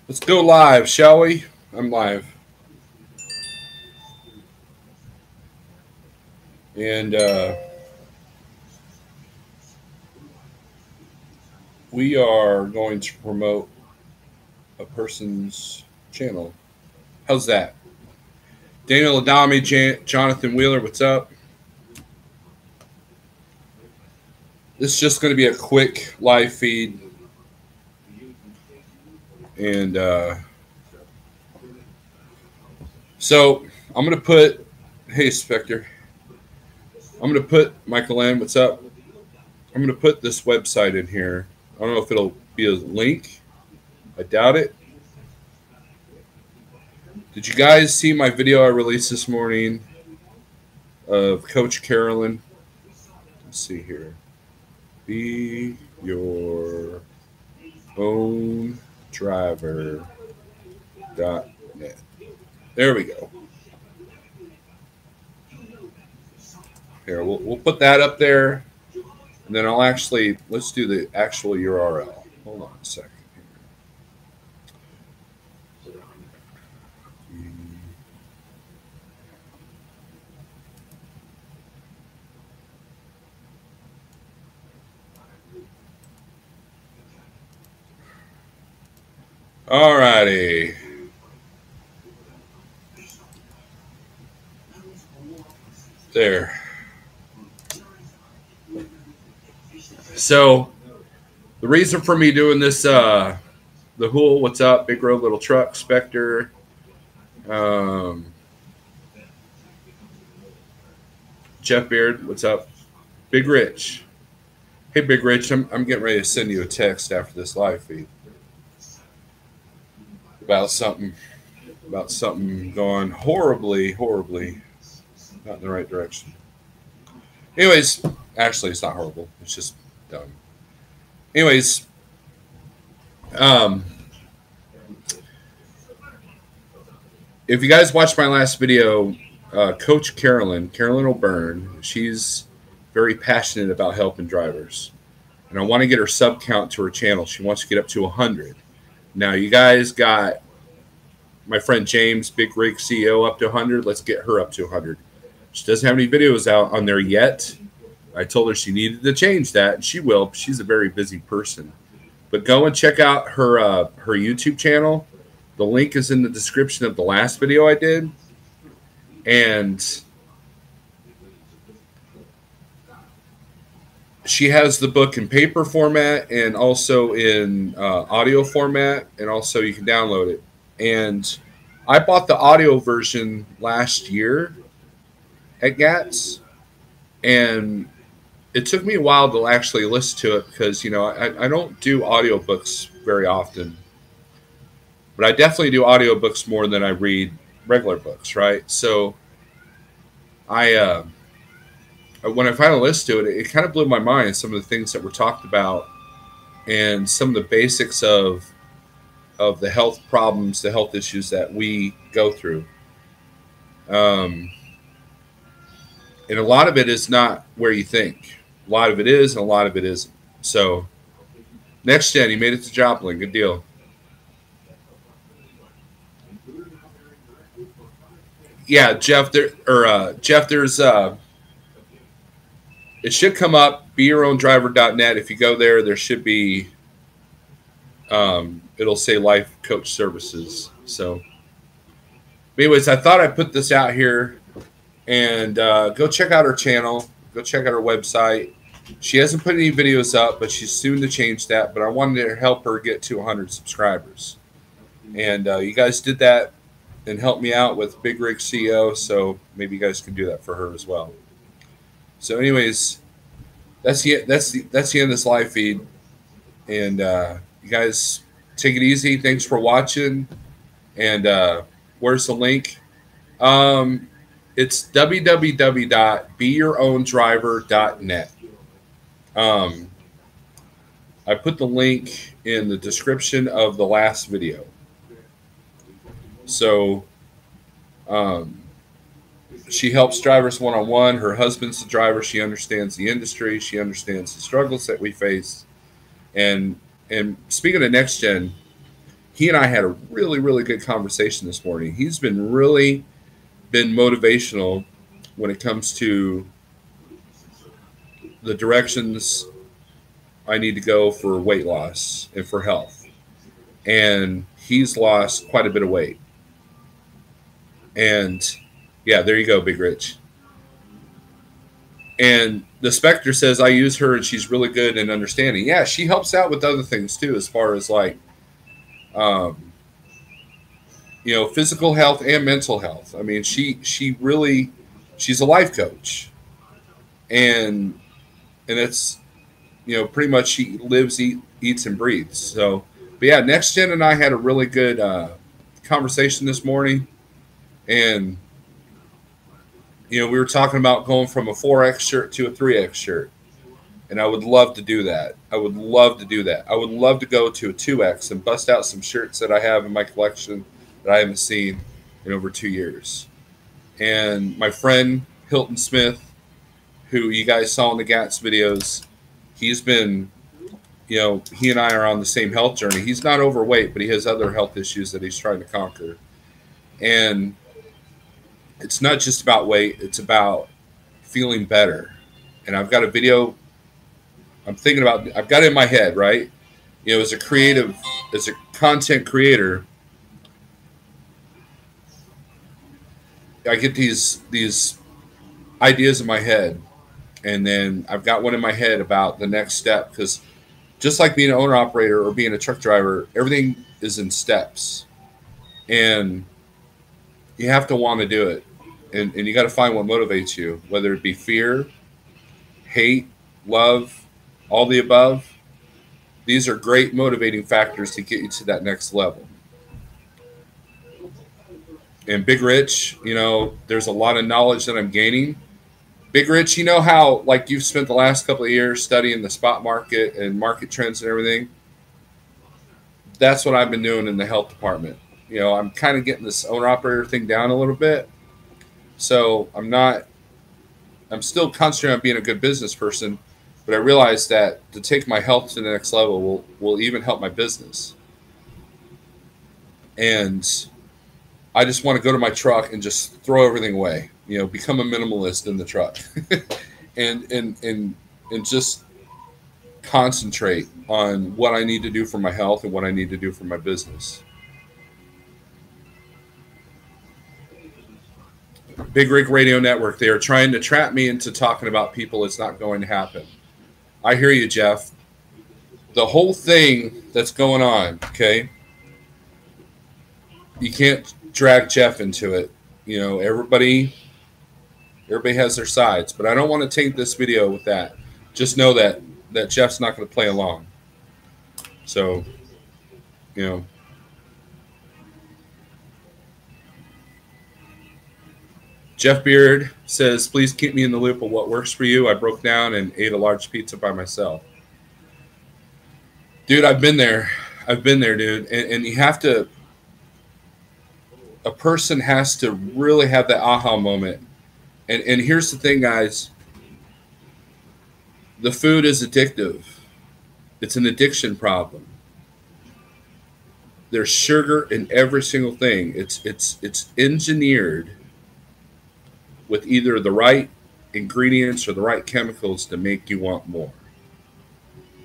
Let's go live, shall we? I'm live. And we are going to promote a person's channel. How's that? Daniel Adami, Jonathan Wheeler, what's up? This is just going to be a quick live feed. And so I'm going to put, hey, Spectre. I'm going to put, Michael Ann, what's up? I'm going to put this website in here. I don't know if it'll be a link. I doubt it. Did you guys see my video I released this morning of Coach Carolyn? Let's see here. Be your own driver.net. There we go. Here, we'll put that up there. And then I'll actually, let's do the actual URL. Hold on a second. All righty. There. So the reason for me doing this, the Hool, what's up? Big Road, Little Truck, Spectre. Jeff Beard, what's up? Big Rich. Hey, Big Rich, I'm getting ready to send you a text after this live feed about something going horribly not in the right direction. Anyways, actually, it's not horrible. It's just dumb. Anyways, if you guys watched my last video, Coach Carolyn O'Byrne, she's very passionate about helping drivers. And I want to get her sub count to her channel. She wants to get up to 100. Now, you guys got my friend James, Big Rig CEO, up to 100. Let's get her up to 100. She doesn't have any videos out on there yet. I told her she needed to change that, and she will. She's a very busy person. But go and check out her her YouTube channel. The link is in the description of the last video I did. And she has the book in paper format and also in audio format, and also you can download it. And I bought the audio version last year at GATS, and it took me a while to actually listen to it because, you know, I don't do audiobooks very often, but I definitely do audiobooks more than I read regular books, right? So when I finally listened to it, it kind of blew my mind, some of the things that were talked about and some of the basics of the health problems, the health issues that we go through. And a lot of it is not where you think. A lot of it is, and a lot of it isn't. So, next gen, you made it to Joplin. Good deal. Yeah, Jeff. There's it should come up. BeYourOwnDriver.net. If you go there, there should be. It'll say Life Coach Services. So, anyways, I thought I'd put this out here, and go check out her channel. Go check out her website. She hasn't put any videos up, but she's soon to change that. But I wanted to help her get to 100 subscribers. And you guys did that and helped me out with Big Rig CEO, so maybe you guys can do that for her as well. So anyways, that's the end of this live feed. And you guys take it easy. Thanks for watching. And where's the link? It's www.beyouroWndriver.net. I put the link in the description of the last video. So she helps drivers one-on-one. Her husband's the driver. She understands the industry. She understands the struggles that we face. And speaking of next gen, he and I had a really, really good conversation this morning. He's been really been motivational when it comes to the directions I need to go for weight loss and for health. And he's lost quite a bit of weight. And yeah, there you go, Big Rich. And the Spectre says, I use her and she's really good in understanding. Yeah, she helps out with other things too, as far as like, physical health and mental health. I mean, she's a life coach. And it's, pretty much she lives, eats and breathes. So, but yeah, Next Gen and I had a really good conversation this morning. And, we were talking about going from a 4X shirt to a 3X shirt. And I would love to do that. I would love to do that. I would love to go to a 2X and bust out some shirts that I have in my collection that I haven't seen in over 2 years. And my friend Hilton Smith, who you guys saw in the GATS videos, he's been, he and I are on the same health journey. He's not overweight, but he has other health issues that he's trying to conquer. And it's not just about weight, it's about feeling better. And I've got a video I've got it in my head, right? As a content creator, I get these ideas in my head, and then I've got one in my head about the next step, because just like being an owner operator or being a truck driver, everything is in steps, and you have to want to do it, and you got to find what motivates you, whether it be fear, hate, love, all the above. These are great motivating factors to get you to that next level. And Big Rich, there's a lot of knowledge that I'm gaining. Big Rich, how like you've spent the last couple of years studying the spot market and market trends and everything? That's what I've been doing in the health department. I'm kind of getting this owner operator thing down a little bit. So I'm still concentrating on being a good business person, but I realized that to take my health to the next level will even help my business. And I just want to go to my truck and just throw everything away, become a minimalist in the truck and just concentrate on what I need to do for my health and what I need to do for my business. Big Rig Radio Network, they are trying to trap me into talking about people. It's not going to happen. I hear you, Jeff. The whole thing that's going on, okay? You can't drag Jeff into it. Everybody has their sides, but I don't want to taint this video with that. Just know that Jeff's not going to play along. So, Jeff Beard says, please keep me in the loop of what works for you. I broke down and ate a large pizza by myself. Dude, I've been there. Dude. And you have to, a person has to really have that aha moment. And here's the thing, guys. The food is addictive. It's an addiction problem. There's sugar in every single thing. It's engineered with either the right ingredients or the right chemicals to make you want more.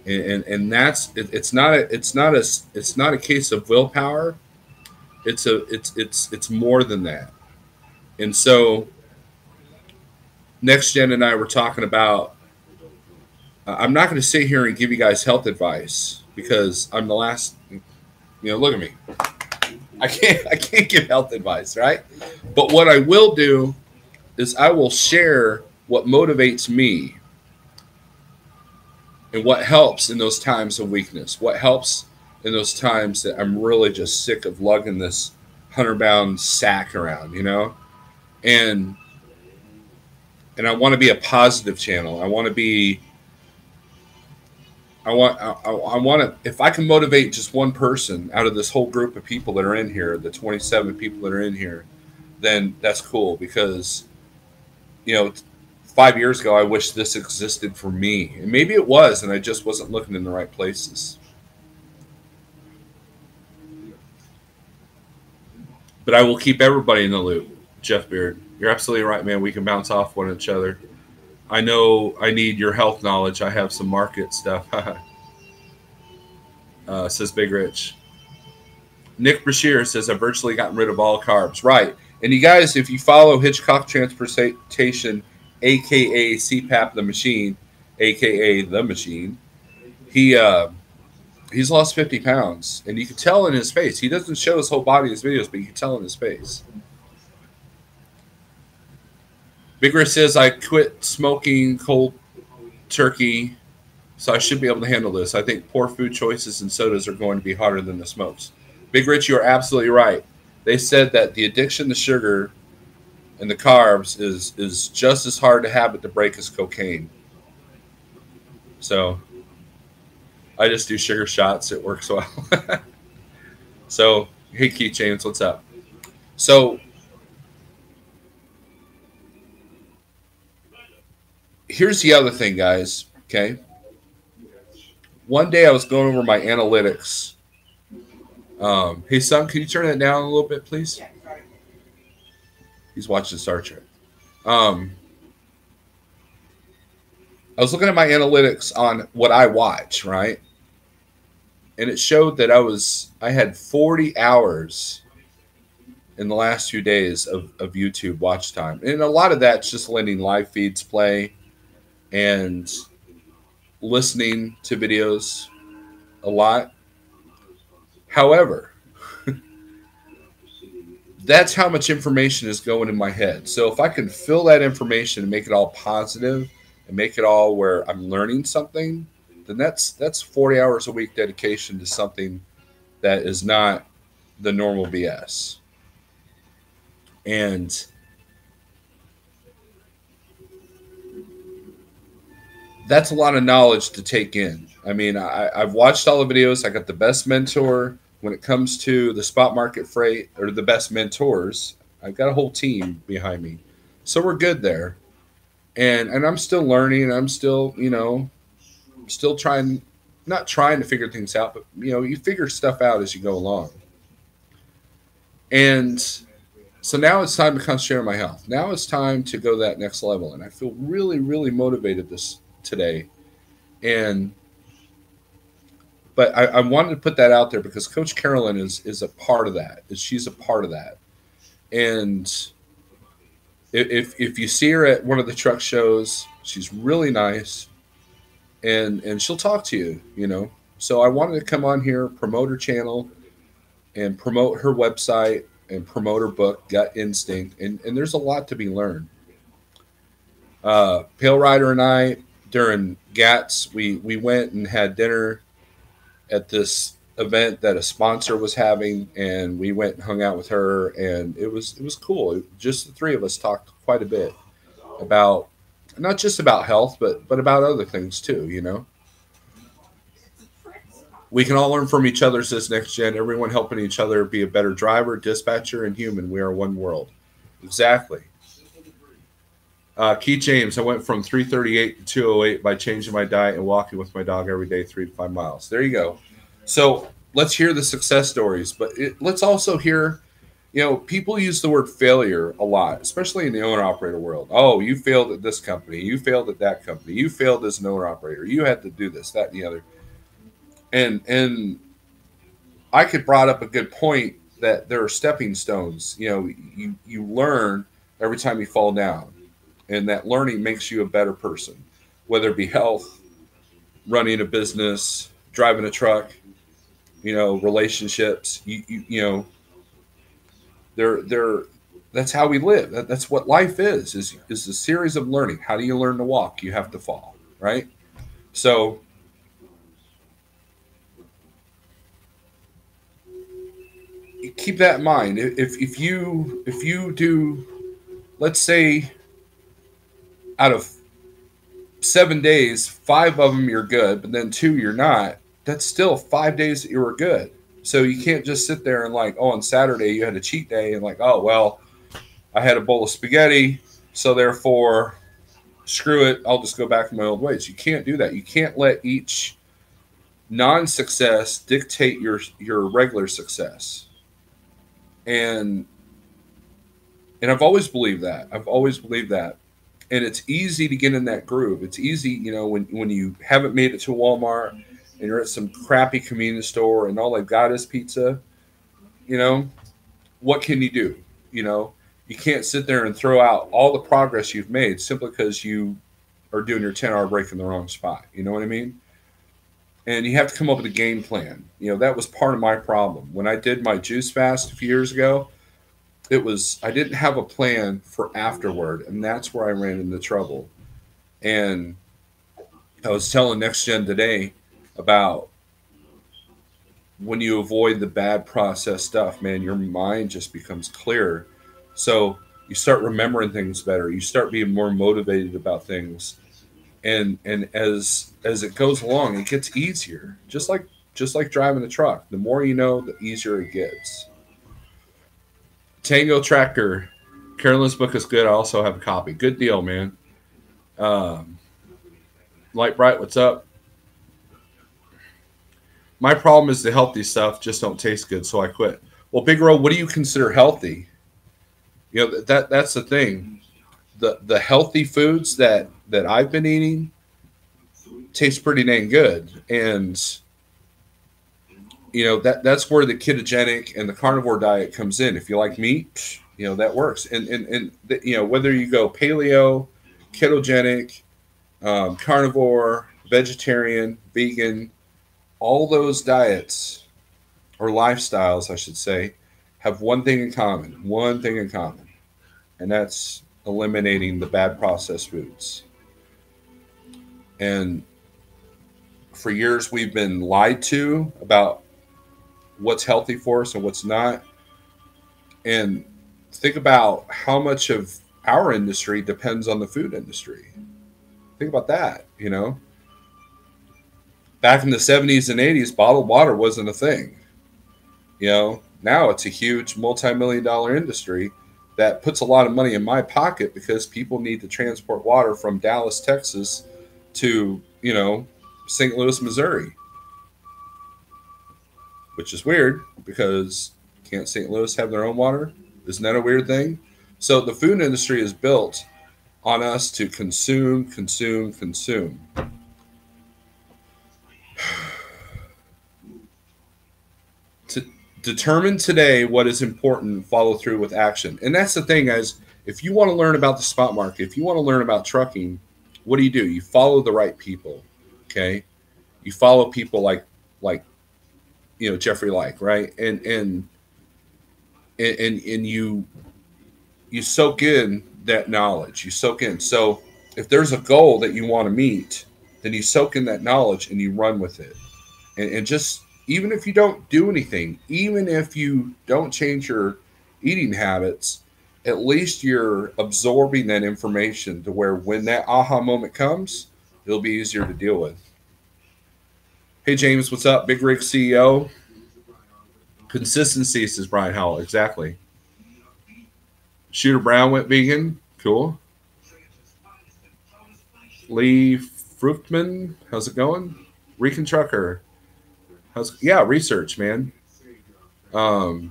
And that's it's not a case of willpower. It's more than that. And so Next Gen and I were talking about, I'm not going to sit here and give you guys health advice because I'm the last, look at me. I can't give health advice, right? But what I will do is I will share what motivates me and what helps in those times of weakness, what helps in those times that I'm really just sick of lugging this 100-pound sack around, and I want to be a positive channel. I want to, if I can motivate just one person out of this whole group of people that are in here, the 27 people that are in here, then that's cool, because 5 years ago, I wish this existed for me. And maybe it was, and I just wasn't looking in the right places. But I will keep everybody in the loop. Jeff Beard, you're absolutely right, man. We can bounce off one each other. I know I need your health knowledge. I have some market stuff. Says Big Rich. Nick Brashear says, I've virtually gotten rid of all carbs. Right. And you guys, if you follow Hitchcock Transportation, a.k.a. CPAP the Machine, a.k.a. The Machine, he's lost 50 pounds. And you can tell in his face. He doesn't show his whole body in his videos, but you can tell in his face. Big Rich says, I quit smoking cold turkey, so I should be able to handle this. I think poor food choices and sodas are going to be harder than the smokes. Big Rich, you are absolutely right. They said that the addiction to sugar and the carbs is just as hard to habit to break as cocaine. So I just do sugar shots. It works well. So, hey, Keith James, what's up? So here's the other thing, guys, okay? One day I was going over my analytics. Hey, son, can you turn that down a little bit, please? He's watching Star Trek. I was looking at my analytics on what I watch, right? And it showed that I had 40 hours in the last few days of YouTube watch time. And a lot of that's just letting live feeds play and listening to videos a lot. However, that's how much information is going in my head. So if I can fill that information and make it all positive and make it all where I'm learning something, then that's 40 hours a week dedication to something that is not the normal BS. And that's a lot of knowledge to take in. I mean, I've watched all the videos. I got the best mentor when it comes to the spot market freight, or the best mentors. I've got a whole team behind me. So we're good there. And I'm still learning. I'm still, still not trying to figure things out, but, you figure stuff out as you go along. And so now it's time to concentrate on my health. Now it's time to go to that next level. And I feel really, really motivated today. But I wanted to put that out there because Coach Carolyn is a part of that. She's a part of that. And if you see her at one of the truck shows, she's really nice, and she'll talk to you, So I wanted to come on here, promote her channel, and promote her website, and promote her book, Gut Instinct. And there's a lot to be learned. Pale Rider and I, during GATS, we went and had dinner at this event that a sponsor was having, and we went and hung out with her, and it was cool. Just the three of us talked quite a bit about, not just about health, but about other things too, We can all learn from each other, says Next Gen. Everyone helping each other be a better driver, dispatcher, and human. We are one world. Exactly. Keith James, I went from 338 to 208 by changing my diet and walking with my dog every day, 3 to 5 miles. There you go. So let's hear the success stories, but let's also hear, people use the word failure a lot, especially in the owner-operator world. Oh, you failed at this company. You failed at that company. You failed as an owner-operator. You had to do this, that, and the other. And I could brought up a good point that there are stepping stones. You learn every time you fall down. And that learning makes you a better person, whether it be health, running a business, driving a truck, relationships. That's how we live. That's what life is a series of learning. How do you learn to walk? You have to fall, right? So keep that in mind. If you do, let's say, out of 7 days, 5 of them you're good, but then 2 you're not, that's still 5 days that you were good. So you can't just sit there and on Saturday you had a cheat day and oh, well, I had a bowl of spaghetti, so therefore, screw it, I'll just go back to my old ways. You can't do that. You can't let each non-success dictate your regular success. And And I've always believed that. I've always believed that. And it's easy to get in that groove. It's easy, you know, when you haven't made it to Walmart and you're at some crappy convenience store and all they've got is pizza, you know, what can you do? You know, you can't sit there and throw out all the progress you've made simply because you are doing your 10-hour break in the wrong spot. You know what I mean? And you have to come up with a game plan. You know, that was part of my problem. When I did my juice fast a few years ago, it was, I didn't have a plan for afterward. And that's where I ran into trouble. And I was telling Next Gen today about when you avoid the bad process stuff, man, your mind just becomes clearer. So you start remembering things better. You start being more motivated about things. And as it goes along, it gets easier. Just like driving a truck. The more you know, the easier it gets. Tango Tracker. Carolyn's book is good. I also have a copy. Good deal, man. Light Bright, what's up? My problem is the healthy stuff just don't taste good, so I quit. Well, Big Ro, what do you consider healthy? You know, that's the thing. The healthy foods that I've been eating taste pretty dang good. And you know, that's where the ketogenic and the carnivore diet comes in. If you like meat, you know, that works. And you know, whether you go paleo, ketogenic, carnivore, vegetarian, vegan, all those diets or lifestyles, I should say, have one thing in common. One thing in common, and that's eliminating the bad processed foods. And for years, we've been lied to about what's healthy for us and what's not. And think about how much of our industry depends on the food industry. Think about that, you know. Back in the 70s and 80s, bottled water wasn't a thing. You know, now it's a huge multi-million-dollar industry that puts a lot of money in my pocket because people need to transport water from Dallas, Texas to, you know, St. Louis, Missouri. Which is weird because can't St. Louis have their own water? Isn't that a weird thing? So the food industry is built on us to consume, consume, consume. To determine today what is important, follow through with action. And that's the thing, guys. If you want to learn about the spot market, if you want to learn about trucking, what do? You follow the right people. Okay? You follow people like you know, Jeffrey Like, right? And you soak in that knowledge. You soak in. So if there's a goal that you want to meet, then you soak in that knowledge and you run with it. And just, even if you don't do anything, even if you don't change your eating habits, at least you're absorbing that information to where when that aha moment comes, it'll be easier to deal with. Hey, James, what's up? Big Rig CEO. Consistency, says Brian Howell. Exactly. Shooter Brown went vegan. Cool. Lee Fruchtman, how's it going? Recon Trucker. Yeah, research, man. You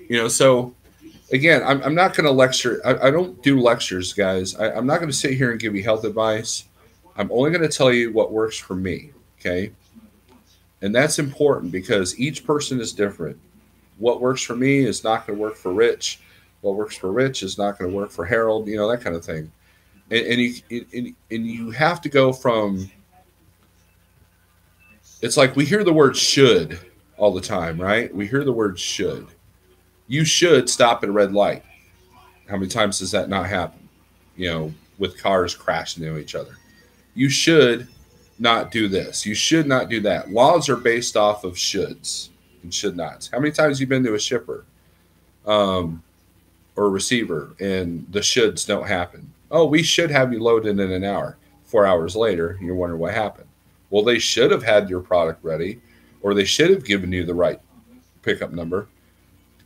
know, so again, I'm not going to lecture. I don't do lectures, guys. I'm not going to sit here and give you health advice. I'm only going to tell you what works for me, okay? And that's important because each person is different. What works for me is not going to work for Rich. What works for Rich is not going to work for Harold, you know, that kind of thing. And you have to go from, it's like we hear the word should all the time, right? We hear the word should. You should stop at a red light. How many times does that not happen? You know, with cars crashing into each other. You should not do this. You should not do that. Laws are based off of shoulds and should nots. How many times have you been to a shipper or a receiver and the shoulds don't happen? Oh, we should have you loaded in an hour. 4 hours later, you're wondering what happened. Well, they should have had your product ready, or they should have given you the right pickup number.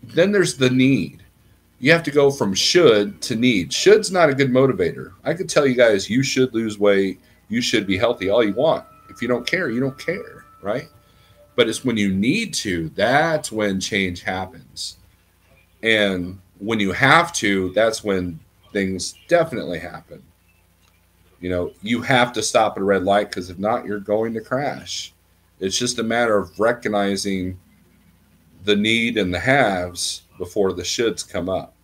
Then there's the need. You have to go from should to need. Should's not a good motivator. I could tell you guys you should lose weight, you should be healthy all you want. If you don't care, you don't care, right? But it's when you need to, that's when change happens. And when you have to, that's when things definitely happen. You know, you have to stop at a red light because if not, you're going to crash. It's just a matter of recognizing the need and the haves before the shoulds come up.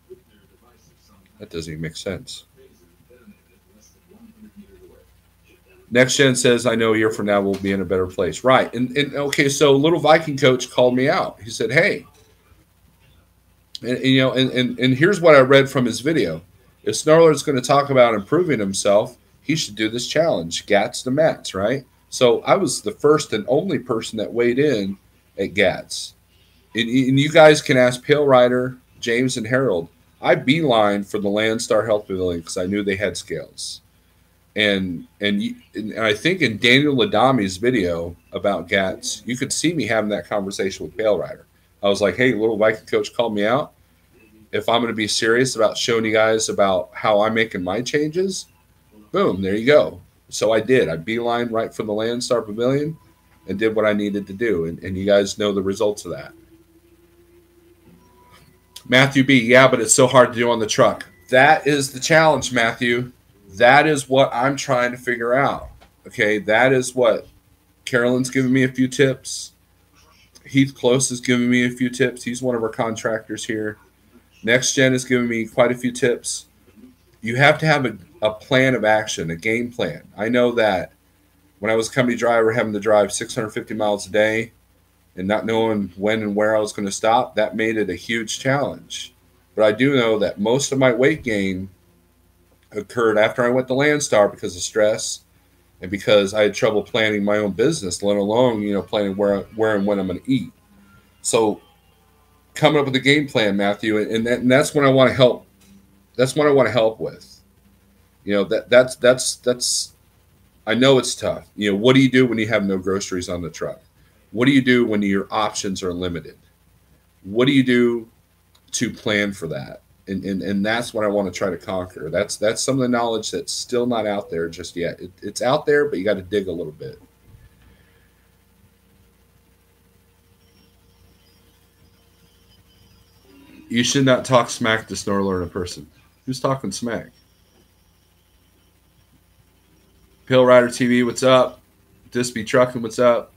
That doesn't even make sense. Next Gen says, I know a year from now we'll be in a better place. Right. And okay, so little Viking coach called me out. He said, hey, you know, and here's what I read from his video. If Snarler's going to talk about improving himself, he should do this challenge, GATS to Mats, right? So I was the first and only person that weighed in at GATS. And you guys can ask Pale Rider, James, and Harold. I beelined for the Landstar Health Pavilion because I knew they had scales. And I think in Daniel Ladami's video about GATS, you could see me having that conversation with Pale Rider. I was like, hey, little Viking coach called me out. If I'm going to be serious about showing you guys about how I'm making my changes, boom, there you go. So I did. I beelined right from the Landstar Pavilion and did what I needed to do. And you guys know the results of that. Matthew B., yeah, but it's so hard to do on the truck. That is the challenge, Matthew. That is what I'm trying to figure out. Okay, that is what Carolyn's giving me a few tips. Heath Close is giving me a few tips. He's one of our contractors here. Next Gen is giving me quite a few tips. You have to have a plan of action, a game plan. I know that when I was a company driver, having to drive 650 miles a day and not knowing when and where I was going to stop, that made it a huge challenge. But I do know that most of my weight gain occurred after I went to Landstar because of stress and because I had trouble planning my own business, let alone, you know, planning where and when I'm going to eat. So coming up with a game plan, Matthew, and that's what I want to help. That's what I want to help with. You know, that's I know it's tough. You know, what do you do when you have no groceries on the truck? What do you do when your options are limited? What do you do to plan for that? And that's what I want to try to conquer. That's some of the knowledge that's still not out there just yet. It's out there, but you got to dig a little bit. You should not talk smack to Snorler in a person. Who's talking smack? Pill Rider TV, what's up? Dispy Trucking, what's up?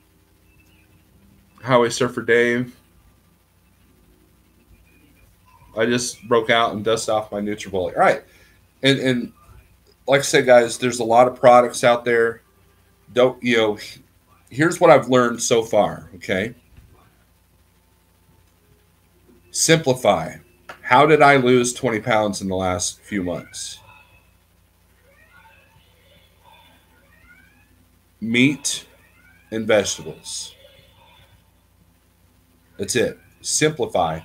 Highway Surfer Dave. I just broke out and dusted off my Nutribullet. All right. And like I said, guys, there's a lot of products out there. Don't, you know, here's what I've learned so far, okay? Simplify. How did I lose 20 pounds in the last few months? Meat and vegetables. That's it. Simplify.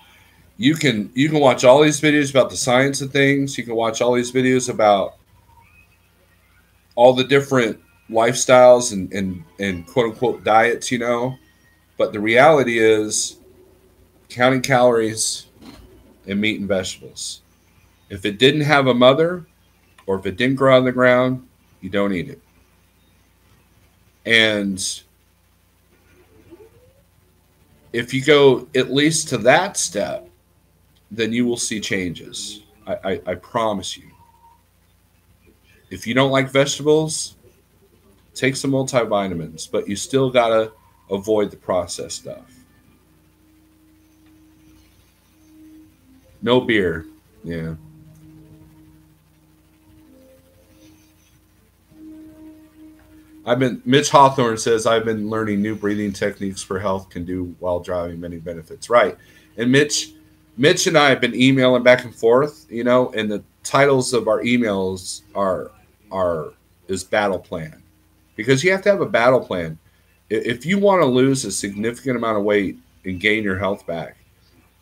You can watch all these videos about the science of things. You can watch all these videos about all the different lifestyles and quote unquote diets, you know. But the reality is counting calories and meat and vegetables. If it didn't have a mother or if it didn't grow out of the ground, you don't eat it. And if you go at least to that step, then you will see changes. I promise you. If you don't like vegetables, take some multivitamins, but you still got to avoid the processed stuff. No beer. Yeah. Mitch Hawthorne says, I've been learning new breathing techniques for health can do while driving, many benefits. Right. And Mitch and I have been emailing back and forth, you know, and the titles of our emails is battle plan, because you have to have a battle plan. If you want to lose a significant amount of weight and gain your health back,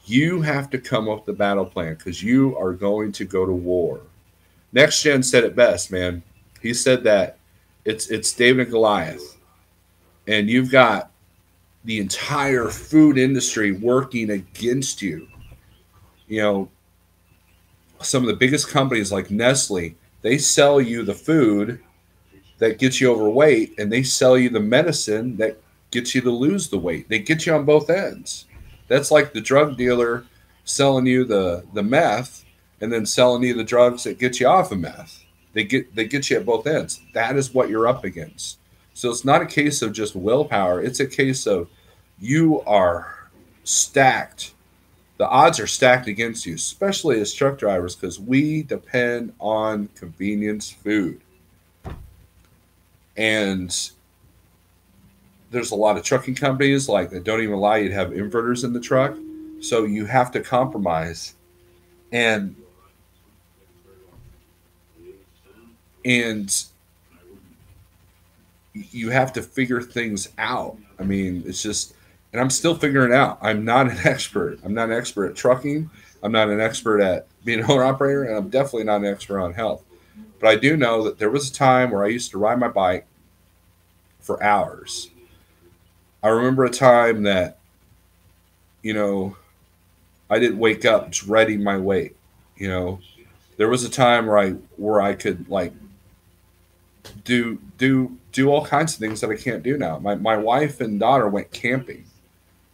you have to come up with a battle plan because you are going to go to war. Next Gen said it best, man. He said that it's David and Goliath, and you've got the entire food industry working against you. You know, some of the biggest companies like Nestle, they sell you the food that gets you overweight, and they sell you the medicine that gets you to lose the weight. They get you on both ends. That's like the drug dealer selling you the meth and then selling you the drugs that get you off of meth. They get you at both ends. That is what you're up against. So it's not a case of just willpower. It's a case of you are stacked. The odds are stacked against you, especially as truck drivers, because we depend on convenience food. And there's a lot of trucking companies like that don't even allow you to have inverters in the truck. So you have to compromise. And you have to figure things out. I mean, it's just, and I'm still figuring it out. I'm not an expert. I'm not an expert at trucking. I'm not an expert at being an owner operator, and I'm definitely not an expert on health. But I do know that there was a time where I used to ride my bike for hours. I remember a time that, I didn't wake up dreading my weight. There was a time where I could like do all kinds of things that I can't do now. My wife and daughter went camping,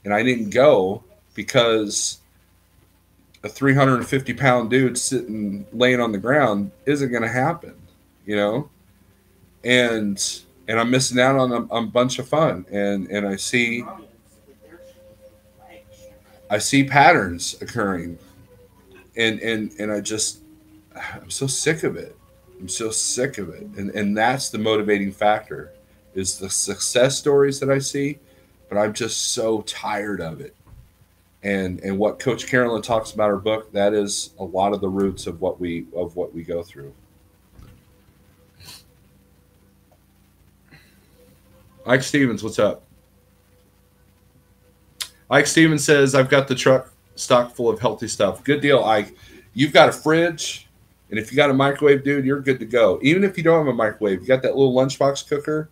and I didn't go because a 350-pound dude sitting laying on the ground isn't going to happen, and I'm missing out on a bunch of fun, and I see patterns occurring, and I'm so sick of it. I'm so sick of it. And that's the motivating factor is the success stories that I see, but I'm just so tired of it. And what Coach Carolyn talks about in her book, that is a lot of the roots of what we go through. Ike Stevens, what's up? Ike Stevens says, I've got the truck stocked full of healthy stuff. Good deal, Ike. You've got a fridge. And if you got a microwave, dude, you're good to go. Even if you don't have a microwave, you got that little lunchbox cooker,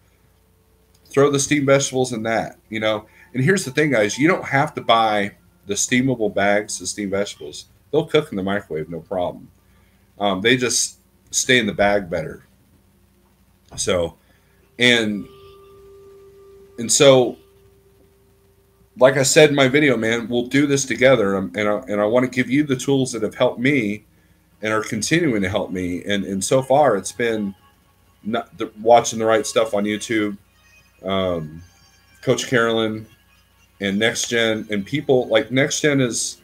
throw the steamed vegetables in that, And here's the thing, guys. You don't have to buy the steamable bags of steamed vegetables. They'll cook in the microwave, no problem. They just stay in the bag better. So, and so, like I said in my video, man, we'll do this together. And I want to give you the tools that have helped me and are continuing to help me. And so far, it's been watching the right stuff on YouTube, Coach Carolyn, and Next Gen. And people like Next Gen is,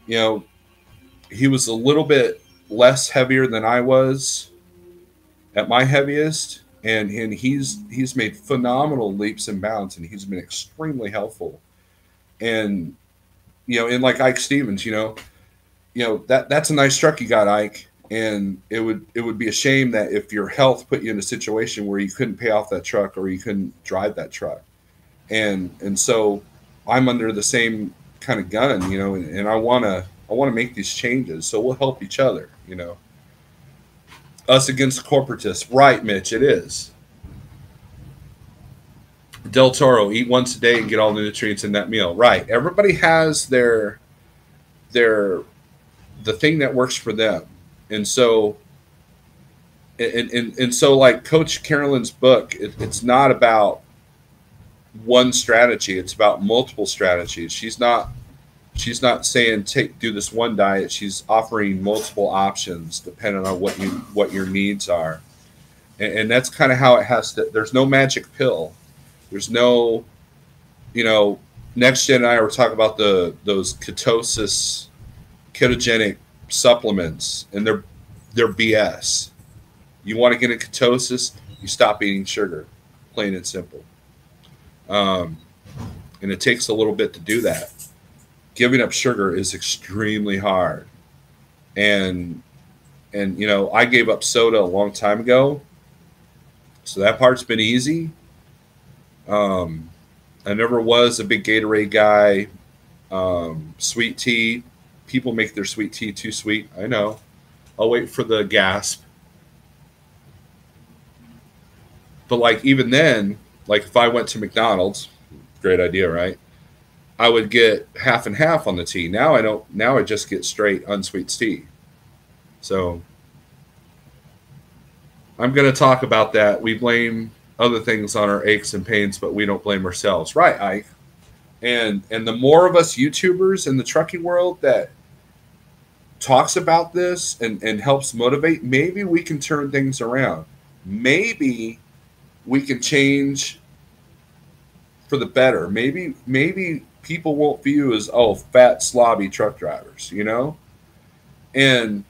he was a little bit less heavier than I was at my heaviest. And he's made phenomenal leaps and bounds, and he's been extremely helpful. And, and like Ike Stevens, that's a nice truck you got, Ike. And it would be a shame that if your health put you in a situation where you couldn't pay off that truck or you couldn't drive that truck. And so I'm under the same kind of gun, and I want to make these changes. So we'll help each other, Us against corporatists. Right, Mitch, it is. Del Toro, eat once a day and get all the nutrients in that meal. Right. Everybody has the thing that works for them. And so so like Coach Carolyn's book, it's not about one strategy, it's about multiple strategies. She's not saying do this one diet. She's offering multiple options depending on what your needs are. And that's kind of how it has to. There's no magic pill. There's no, Next Gen and I were talking about those ketogenic supplements, and they're BS. You want to get in ketosis, you stop eating sugar, plain and simple. And it takes a little bit to do that. Giving up sugar is extremely hard. And I gave up soda a long time ago, so that part's been easy. I never was a big Gatorade guy. Sweet tea. People make their sweet tea too sweet. I know. I'll wait for the gasp. But like even then, like if I went to McDonald's, great idea, right? I would get half and half on the tea. Now I don't. Now I just get straight unsweet tea. So I'm going to talk about that. We blame other things on our aches and pains, but we don't blame ourselves. Right, Ike? And the more of us YouTubers in the trucking world that talks about this and helps motivate, maybe we can turn things around. Maybe we can change for the better. Maybe people won't view as, oh, fat slobby truck drivers, you know? And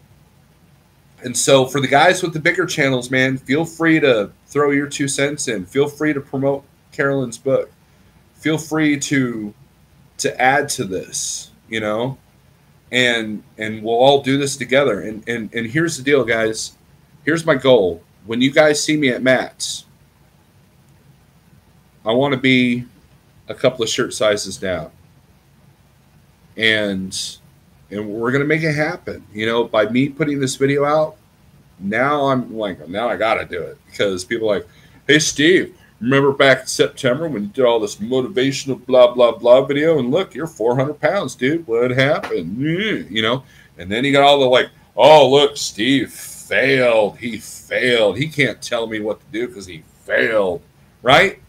so for the guys with the bigger channels, man, feel free to throw your 2 cents in. Feel free to promote Carolyn's book. Feel free to add to this, you know? And we'll all do this together. And here's the deal, guys. Here's my goal. When you guys see me at Matt's, I want to be a couple of shirt sizes down. And we're going to make it happen. You know, by me putting this video out, now I'm like, now I got to do it. Because people are like, hey, Steve, remember back in September when you did all this motivational blah, blah, blah video? And look, you're 400 pounds, dude. What happened? You know? And then you got all the like, oh, look, Steve failed. He failed. He can't tell me what to do because he failed. Right?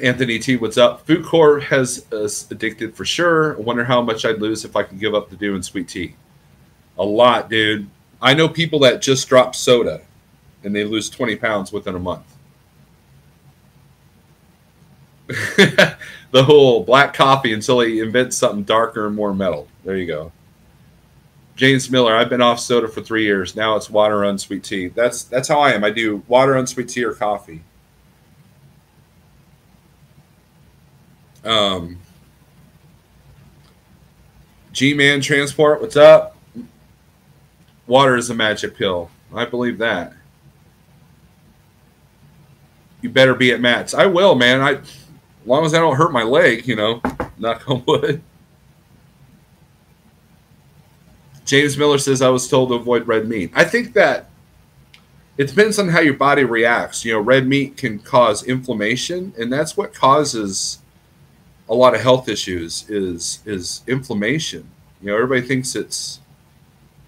Anthony T, what's up? Food Corps has us addicted for sure. I wonder how much I'd lose if I could give up the doing sweet tea. A lot, dude. I know people that just drop soda and they lose 20 pounds within a month. The whole black coffee until he invents something darker and more metal. There you go. James Miller, I've been off soda for 3 years. Now it's water, unsweet tea. That's how I am. I do water, unsweet tea, or coffee. G-Man Transport, what's up? Water is a magic pill. I believe that. You better be at Matt's. I will, man. As long as I don't hurt my leg, you know, knock on wood. James Miller says, I was told to avoid red meat. I think that it depends on how your body reacts. You know, red meat can cause inflammation, and that's what causes a lot of health issues is inflammation. You know, everybody thinks it's,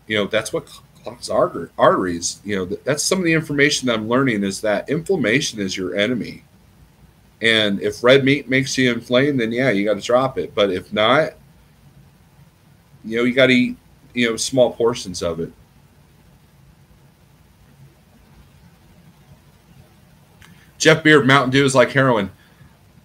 you know, that's what clogs arteries. You know, that's some of the information that I'm learning is that inflammation is your enemy. And if red meat makes you inflamed, then yeah, you got to drop it. But if not, you know, you got to eat, you know, small portions of it. Jeff Beard, Mountain Dew is like heroin.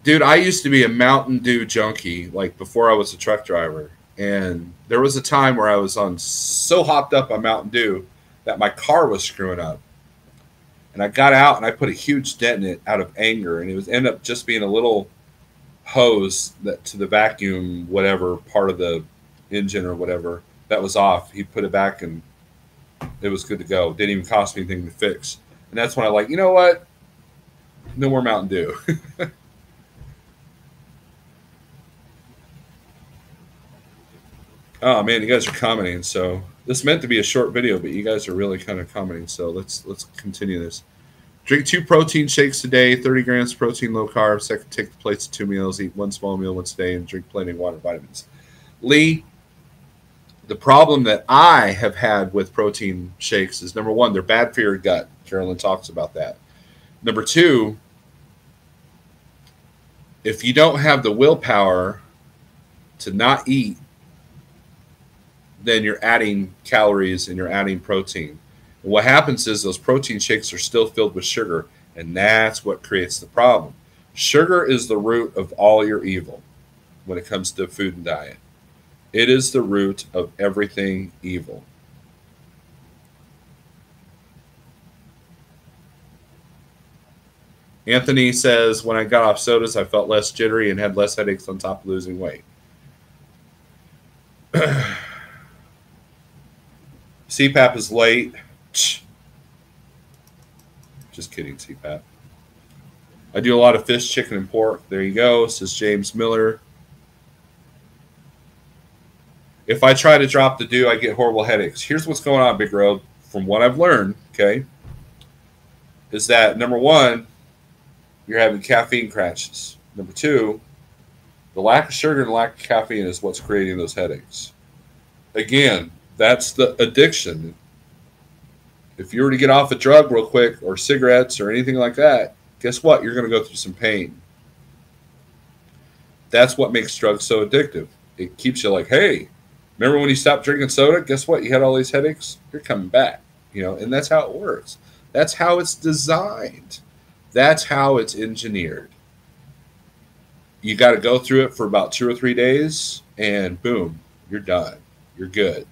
Dude, I used to be a Mountain Dew junkie, like before I was a truck driver. And there was a time where I was so hopped up on Mountain Dew that my car was screwing up. And I got out and I put a huge dent in it out of anger. And it ended up just being a little hose that to the vacuum, whatever, part of the engine or whatever, that was off. He put it back and it was good to go. Didn't even cost me anything to fix. And that's when I like, you know what? No more Mountain Dew. Oh man, you guys are commenting. So this meant to be a short video, but you guys are really kind of commenting. So let's continue this. Drink 2 protein shakes a day, 30 grams of protein, low carb. Second, take the plates of 2 meals. Eat 1 small meal once a day, and drink plenty of water, vitamins. Lee, the problem that I have had with protein shakes is, number 1, they're bad for your gut. Carolyn talks about that. Number 2, if you don't have the willpower to not eat, then you're adding calories and you're adding protein. And what happens is those protein shakes are still filled with sugar, and that's what creates the problem. Sugar is the root of all your evil when it comes to food and diet. It is the root of everything evil. Anthony says, when I got off sodas, I felt less jittery and had less headaches on top of losing weight. CPAP is late. Just kidding, CPAP. I do a lot of fish, chicken, and pork. There you go, says James Miller. If I try to drop the dew, I get horrible headaches. Here's what's going on, Big Road. From what I've learned, okay, is that, number 1, you're having caffeine crashes. Number 2, the lack of sugar and lack of caffeine is what's creating those headaches. Again, that's the addiction. If you were to get off a drug real quick, or cigarettes or anything like that, guess what? You're going to go through some pain. that's what makes drugs so addictive. It keeps you like, hey, remember when you stopped drinking soda? Guess what? You had all these headaches. You're coming back, you know, and that's how it works. That's how it's designed. That's how it's engineered. You got to go through it for about 2 or 3 days, and boom, you're done. You're good.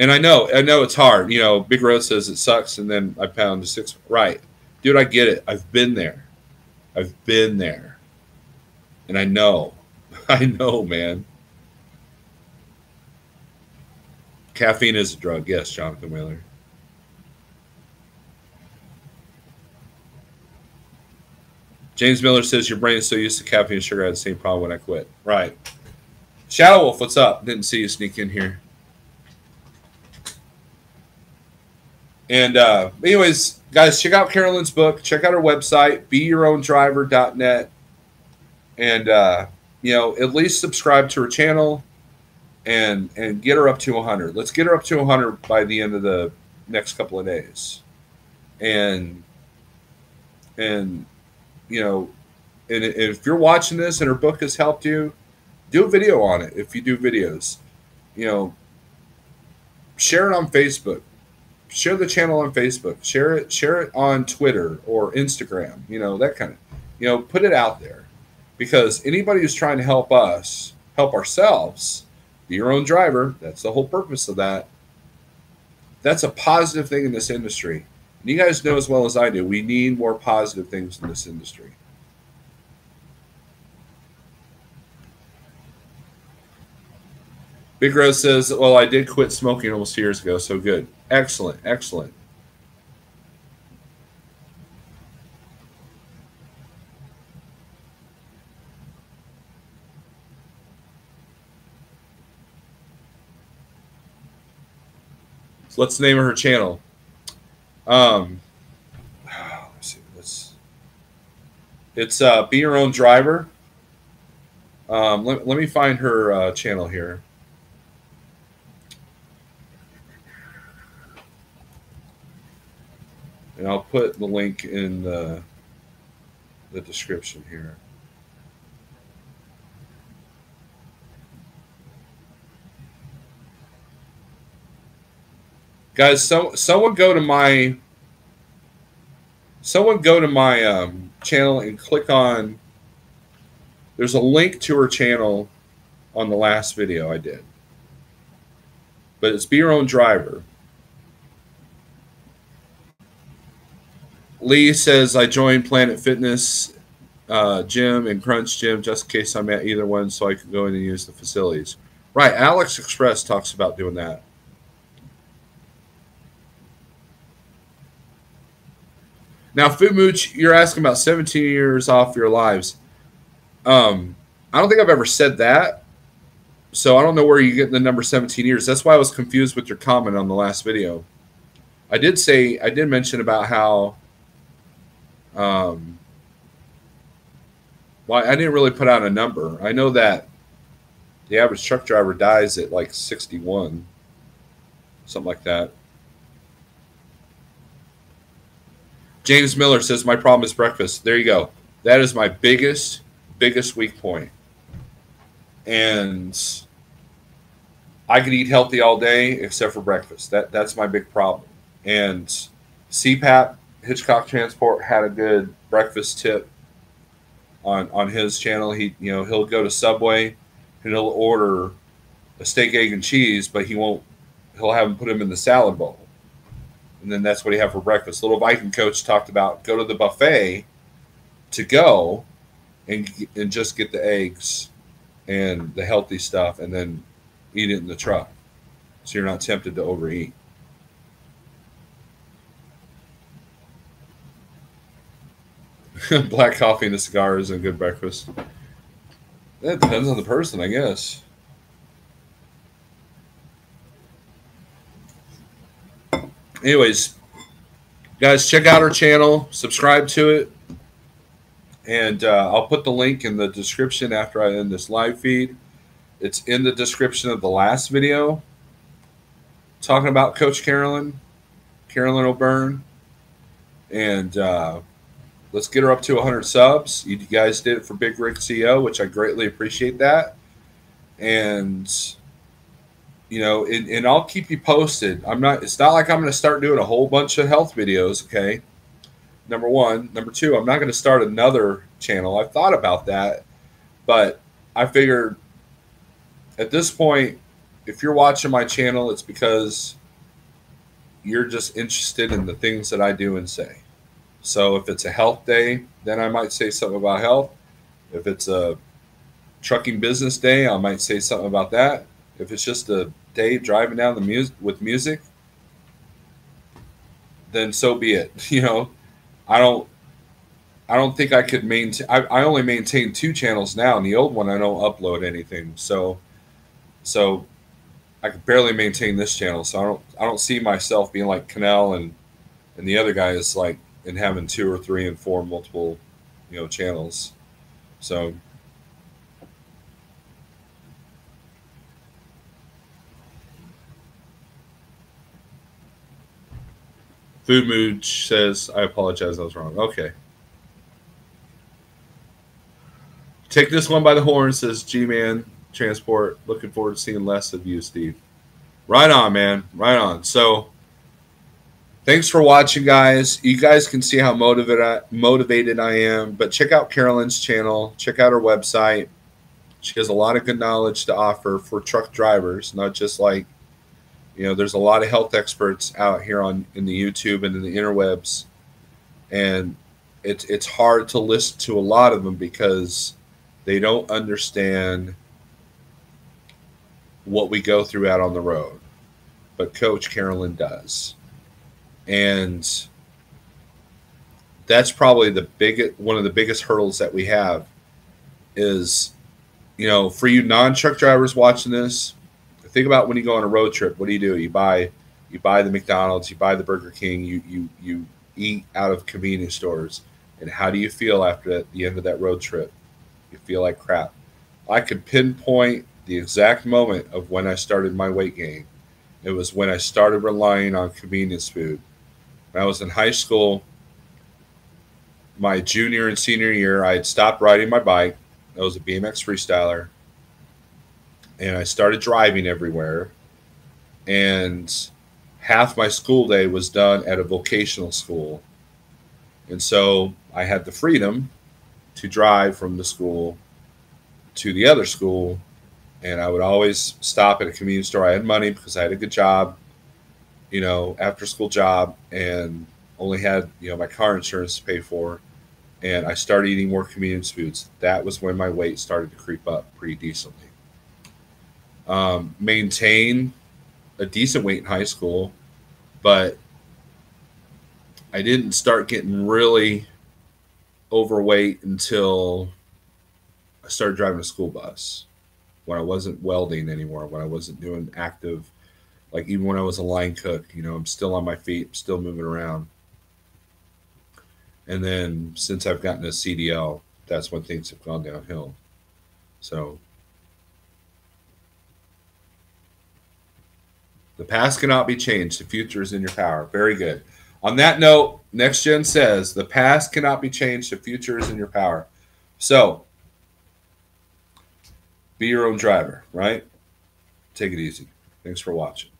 And I know it's hard. You know, Big Rose says it sucks, and then I pound the 6. Right, dude, I get it. I've been there. I've been there, and I know. I know, man. Caffeine is a drug. Yes, Jonathan Whaler. James Miller says your brain is so used to caffeine and sugar. I had the same problem when I quit. Right. Shadow Wolf, what's up? Didn't see you sneak in here. And anyways, guys, check out Carolyn's book. Check out her website, beyourown.driver.net. And, you know, at least subscribe to her channel and get her up to 100. Let's get her up to 100 by the end of the next couple of days. And you know, and if you're watching this and her book has helped you, do a video on it. If you do videos, you know, share it on Facebook. Share the channel on Facebook. Share it on Twitter or Instagram. You know, that kind of, you know, put it out there, because anybody who's trying to help us help ourselves, be your own driver. That's the whole purpose of that. That's a positive thing in this industry. And you guys know as well as I do, we need more positive things in this industry. Big Rose says, well, I did quit smoking almost 2 years ago, so good. Excellent, excellent. So let's name her channel. Let's see. It's Be Your Own Driver. Let me find her channel here. And I'll put the link in the description here. Guys, someone go to my channel and click on. There's a link to her channel on the last video I did. But it's Be Your Own Driver. Lee says, I joined Planet Fitness Gym and Crunch Gym just in case I'm at either one so I can go in and use the facilities. Right, Alex Express talks about doing that. Now, Food Mooch, you're asking about 17 years off your lives. I don't think I've ever said that. So I don't know where you get the number 17 years. That's why I was confused with your comment on the last video. I did mention about how well, I didn't really put out a number. I know that the average truck driver dies at like 61, something like that. James Miller says, my problem is breakfast. There you go. That is my biggest weak point. And I could eat healthy all day except for breakfast. That's my big problem. And CPAP, Hitchcock Transport, had a good breakfast tip on his channel. He'll go to Subway and he'll order a steak, egg, and cheese, but he'll have him put them in the salad bowl. And then that's what he had for breakfast. Little Viking Coach talked about go to the buffet to go and just get the eggs and the healthy stuff and then eat it in the truck so you're not tempted to overeat. Black coffee and a cigar is a good breakfast. That depends on the person, I guess. Anyways, guys, check out our channel, subscribe to it, and I'll put the link in the description after I end this live feed. It's in the description of the last video, talking about Coach Carolyn O'Byrne, and let's get her up to 100 subs. You guys did it for Big Rick CEO, which I greatly appreciate that. And and I'll keep you posted. It's not like I'm going to start doing a whole bunch of health videos. Okay. Number one. Number two, I'm not going to start another channel. I've thought about that, but I figured at this point, if you're watching my channel, it's because you're just interested in the things that I do and say. So if it's a health day, then I might say something about health. If it's a trucking business day, I might say something about that. If it's just a day driving down with music, then so be it. I don't think I could maintain. I only maintain 2 channels now, and the old one I don't upload anything. So I could barely maintain this channel. So I don't see myself being like Canal and the other guys, like, and having 2 or 3 and 4 multiple channels. So Food Mood says, I apologize, I was wrong. Okay. Take this one by the horn, says G-Man Transport. Looking forward to seeing less of you, Steve. Right on, man. Right on. So thanks for watching, guys. You guys can see how motivated I am. But check out Carolyn's channel. Check out her website. She has a lot of good knowledge to offer for truck drivers, not just like, there's a lot of health experts out here in the YouTube and in the interwebs. And it's hard to listen to a lot of them because they don't understand what we go through out on the road. But Coach Carolyn does. And that's probably one of the biggest hurdles that we have is, for you non-truck drivers watching this, think about when you go on a road trip. What do? You buy the McDonald's, you buy the Burger King, you eat out of convenience stores. And how do you feel after the end of that road trip? You feel like crap. I could pinpoint the exact moment of when I started my weight gain. It was when I started relying on convenience food. When I was in high school, my junior and senior year, I had stopped riding my bike. I was a BMX freestyler. And I started driving everywhere. And half my school day was done at a vocational school. And so I had the freedom to drive from the school to the other school. And I would always stop at a convenience store. I had money because I had a good job, after school job, and only had, my car insurance to pay for. And I started eating more convenience foods. That was when my weight started to creep up pretty decently. Maintain a decent weight in high school, but I didn't start getting really overweight until I started driving a school bus, when I wasn't welding anymore, when I wasn't doing active, like even when I was a line cook, I'm still on my feet, still moving around. And then since I've gotten a CDL, that's when things have gone downhill. So the past cannot be changed. The future is in your power. Very good. On that note, Next Gen says, the past cannot be changed. The future is in your power. So be your own driver, right? Take it easy. Thanks for watching.